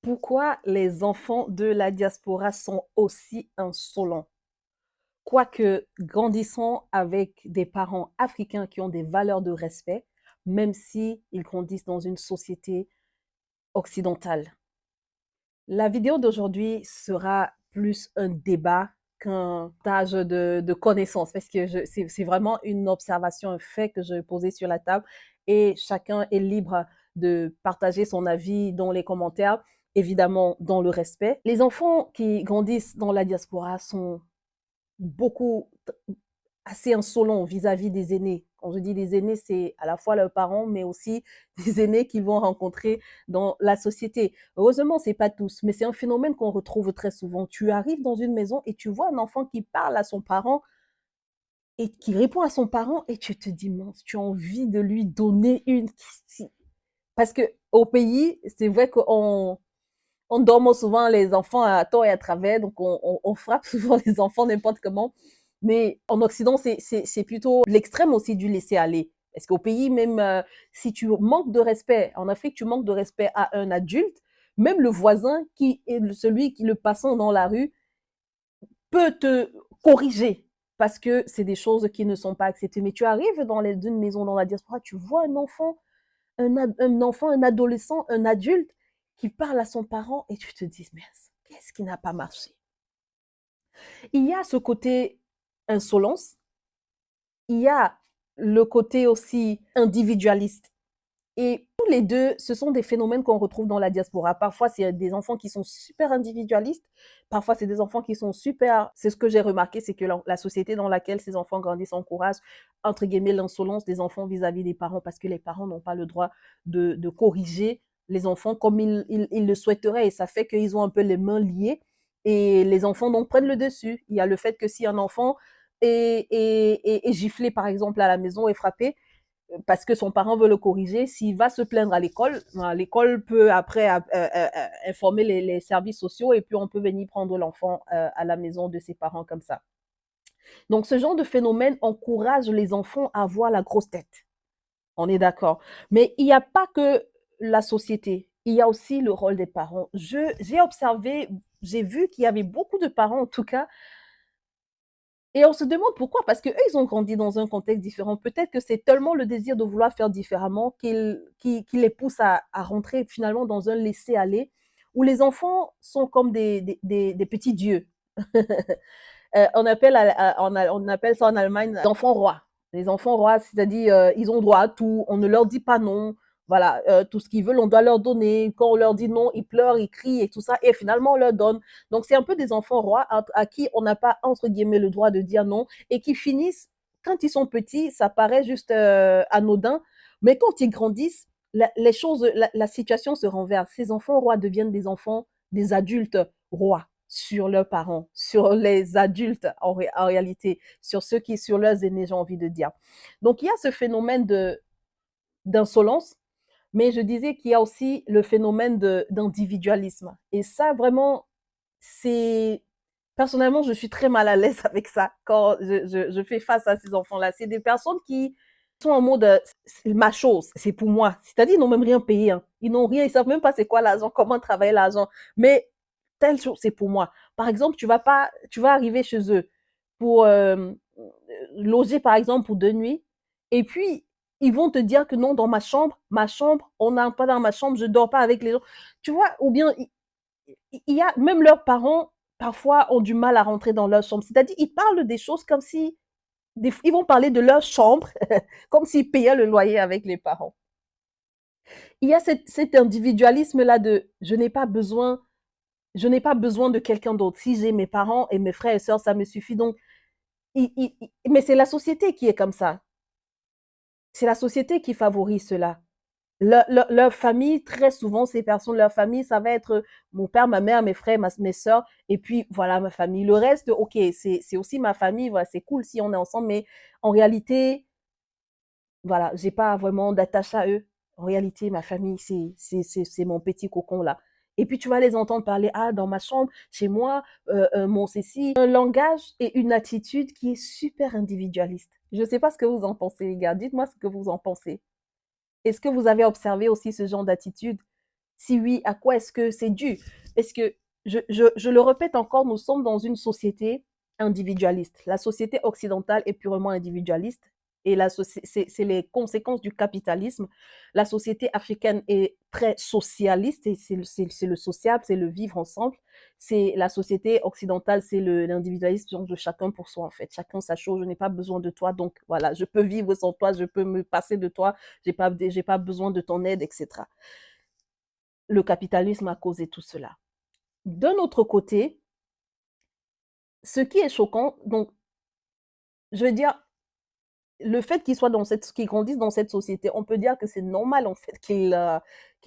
Pourquoi les enfants de la diaspora sont aussi insolents? Quoique grandissant avec des parents africains qui ont des valeurs de respect, même si ils grandissent dans une société occidentale. La vidéo d'aujourd'hui sera plus un débat qu'un partage de connaissances parce que c'est vraiment une observation, un fait que je vais poser sur la table et chacun est libre de partager son avis dans les commentaires, évidemment dans le respect. Les enfants qui grandissent dans la diaspora sont beaucoup assez insolents vis-à-vis des aînés. Quand je dis des aînés, c'est à la fois leurs parents, mais aussi des aînés qu'ils vont rencontrer dans la société. Heureusement, c'est pas tous, mais c'est un phénomène qu'on retrouve très souvent. Tu arrives dans une maison et tu vois un enfant qui parle à son parent et qui répond à son parent et tu te dis, mince, tu as envie de lui donner une... Parce que au pays, c'est vrai qu'on dorme souvent les enfants à tort et à travers, donc on frappe souvent les enfants n'importe comment. Mais en Occident, c'est plutôt l'extrême aussi du laisser aller. Parce qu'au pays, même si tu manques de respect, en Afrique, tu manques de respect à un adulte, même le voisin qui est celui qui le passant dans la rue peut te corriger parce que c'est des choses qui ne sont pas acceptées. Mais tu arrives dans une maison dans la diaspora, tu vois un enfant, un adolescent, un adulte qui parle à son parent et tu te dis, mais qu'est-ce qui n'a pas marché? Il y a ce côté insolence, il y a le côté aussi individualiste. Et tous les deux, ce sont des phénomènes qu'on retrouve dans la diaspora. Parfois, c'est des enfants qui sont super individualistes. Parfois, c'est des enfants qui sont super... C'est ce que j'ai remarqué, c'est que la société dans laquelle ces enfants grandissent encourage, entre guillemets, l'insolence des enfants vis-à-vis des parents parce que les parents n'ont pas le droit de corriger les enfants comme ils le souhaiteraient. Et ça fait qu'ils ont un peu les mains liées et les enfants donc prennent le dessus. Il y a le fait que si un enfant est giflé, par exemple, à la maison, est frappé, parce que son parent veut le corriger, s'il va se plaindre à l'école peut après informer les services sociaux et puis on peut venir prendre l'enfant à la maison de ses parents comme ça. Donc ce genre de phénomène encourage les enfants à avoir la grosse tête. On est d'accord. Mais il n'y a pas que la société, il y a aussi le rôle des parents. J'ai observé, j'ai vu qu'il y avait beaucoup de parents en tout cas et on se demande pourquoi, parce qu'eux, ils ont grandi dans un contexte différent. Peut-être que c'est tellement le désir de vouloir faire différemment qui les pousse à rentrer finalement dans un laisser-aller où les enfants sont comme des petits dieux. On appelle ça en Allemagne les enfants rois. Les enfants rois, c'est-à-dire ils ont droit à tout, on ne leur dit pas non. Voilà, tout ce qu'ils veulent, on doit leur donner. Quand on leur dit non, ils pleurent, ils crient et tout ça. Et finalement, on leur donne. Donc, c'est un peu des enfants rois à qui on n'a pas, entre guillemets, le droit de dire non et qui finissent, quand ils sont petits, ça paraît juste anodin. Mais quand ils grandissent, les choses, la situation se renverse. Ces enfants rois deviennent des enfants, des adultes rois sur leurs parents, sur les adultes en réalité, sur leurs aînés, j'ai envie de dire. Donc il y a ce phénomène d'insolence, mais je disais qu'il y a aussi le phénomène d'individualisme. Et ça, vraiment, c'est... Personnellement, je suis très mal à l'aise avec ça quand je fais face à ces enfants-là. C'est des personnes qui sont en mode c'est ma chose, c'est pour moi. C'est-à-dire, ils n'ont même rien payé. Hein. Ils n'ont rien, ils savent même pas c'est quoi l'argent, comment travailler l'argent. Mais telle chose, c'est pour moi. Par exemple, tu vas arriver chez eux pour loger, par exemple, pour 2 nuits. Et puis, ils vont te dire que non, dans ma chambre, on n'a pas dans ma chambre, je dors pas avec les gens. Tu vois, ou bien, il y a, même leurs parents, parfois, ont du mal à rentrer dans leur chambre. C'est-à-dire, ils parlent des choses comme si, ils vont parler de leur chambre, comme s'ils payaient le loyer avec les parents. Il y a cet individualisme-là de, je n'ai pas besoin de quelqu'un d'autre. Si j'ai mes parents et mes frères et sœurs, ça me suffit. Donc, mais c'est la société qui est comme ça. C'est la société qui favorise cela. Leur famille, très souvent, ces personnes, leur famille, ça va être mon père, ma mère, mes frères, mes sœurs, et puis voilà ma famille. Le reste, ok, c'est aussi ma famille, voilà, c'est cool si on est ensemble, mais en réalité, voilà, j'ai pas vraiment d'attache à eux. En réalité, ma famille, c'est mon petit cocon là. Et puis tu vas les entendre parler, ah, dans ma chambre, chez moi, mon ceci. Un langage et une attitude qui est super individualiste. Je ne sais pas ce que vous en pensez, les gars. Dites-moi ce que vous en pensez. Est-ce que vous avez observé aussi ce genre d'attitude? Si oui, à quoi est-ce que c'est dû? Parce que, je le répète encore, nous sommes dans une société individualiste. La société occidentale est purement individualiste et c'est les conséquences du capitalisme. La société africaine est très socialiste et c'est le sociable, c'est le vivre ensemble. C'est la société occidentale, c'est l'individualisme de chacun pour soi en fait. Chacun sa chose, je n'ai pas besoin de toi, donc voilà, je peux vivre sans toi, je peux me passer de toi, j'ai pas besoin de ton aide, etc. Le capitalisme a causé tout cela. D'un autre côté, ce qui est choquant, donc, je veux dire, le fait qu'ils grandissent dans cette société, on peut dire que c'est normal en fait qu'ils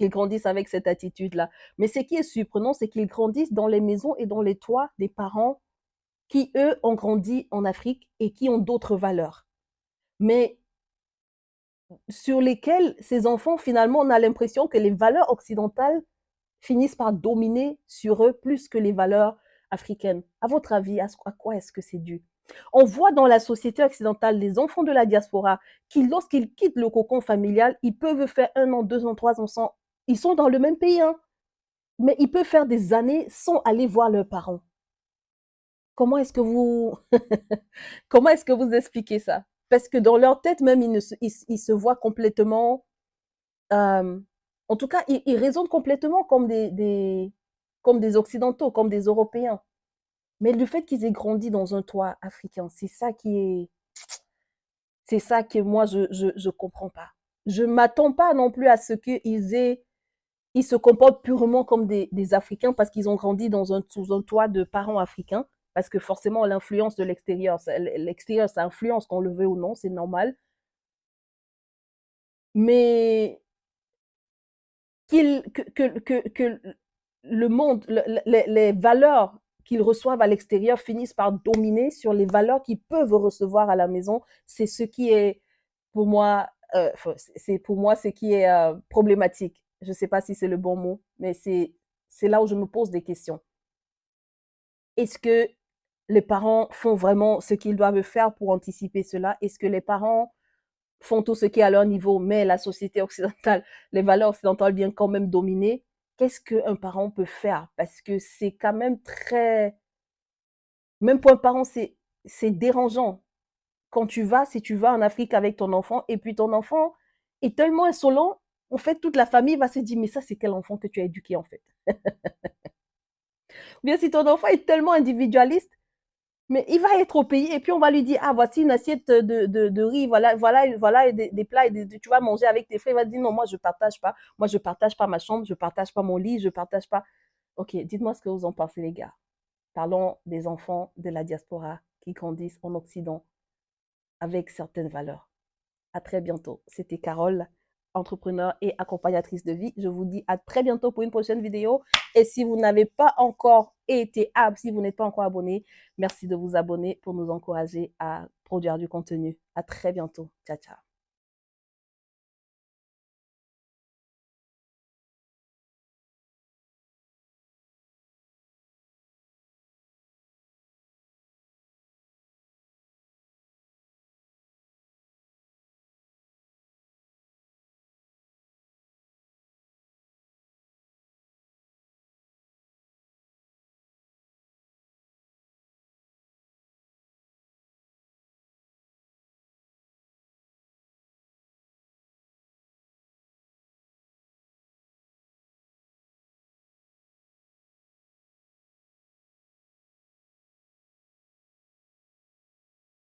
grandissent avec cette attitude-là. Mais ce qui est surprenant, c'est qu'ils grandissent dans les maisons et dans les toits des parents qui, eux, ont grandi en Afrique et qui ont d'autres valeurs. Mais sur lesquelles ces enfants, finalement, on a l'impression que les valeurs occidentales finissent par dominer sur eux plus que les valeurs africaines. À votre avis, à quoi est-ce que c'est dû? On voit dans la société occidentale les enfants de la diaspora qui, lorsqu'ils quittent le cocon familial, ils peuvent faire 1 an, 2 ans, 3 ans sans... Ils sont dans le même pays, hein, mais ils peuvent faire des années sans aller voir leurs parents. Comment est-ce que vous... Comment est-ce que vous expliquez ça? Parce que dans leur tête même, ils se voient complètement... en tout cas, ils raisonnent complètement comme des Occidentaux, comme des Européens. Mais le fait qu'ils aient grandi dans un toit africain, c'est ça que moi, je comprends pas. Je m'attends pas non plus à ce ils se comportent purement comme des Africains parce qu'ils ont grandi sous un toit de parents africains. Parce que forcément, l'influence de l'extérieur, ça influence qu'on le veut ou non, c'est normal. Mais que le monde, les valeurs qu'ils reçoivent à l'extérieur finissent par dominer sur les valeurs qu'ils peuvent recevoir à la maison, c'est ce qui est pour moi, c'est pour moi ce qui est problématique. Je ne sais pas si c'est le bon mot, mais c'est là où je me pose des questions. Est-ce que les parents font vraiment ce qu'ils doivent faire pour anticiper cela? Est-ce que les parents font tout ce qui est à leur niveau, mais la société occidentale, les valeurs occidentales viennent quand même dominer? Qu'est-ce qu'un parent peut faire? Parce que c'est quand même très... Même pour un parent, c'est dérangeant. Si tu vas en Afrique avec ton enfant, et puis ton enfant est tellement insolent, en fait, toute la famille va se dire, mais ça, c'est quel enfant que tu as éduqué, en fait? Ou bien si ton enfant est tellement individualiste, mais il va être au pays, et puis on va lui dire, ah, voici une assiette de riz, voilà des plats, tu vas manger avec tes frères. Il va dire, non, moi, je partage pas. Moi, je partage pas ma chambre, je partage pas mon lit, je partage pas. Ok, dites-moi ce que vous en pensez, les gars. Parlons des enfants de la diaspora qui grandissent en Occident avec certaines valeurs. À très bientôt. C'était Carole, entrepreneur et accompagnatrice de vie. Je vous dis à très bientôt pour une prochaine vidéo. Et si vous n'avez pas encore si vous n'êtes pas encore abonné, merci de vous abonner pour nous encourager à produire du contenu. À très bientôt. Ciao, ciao.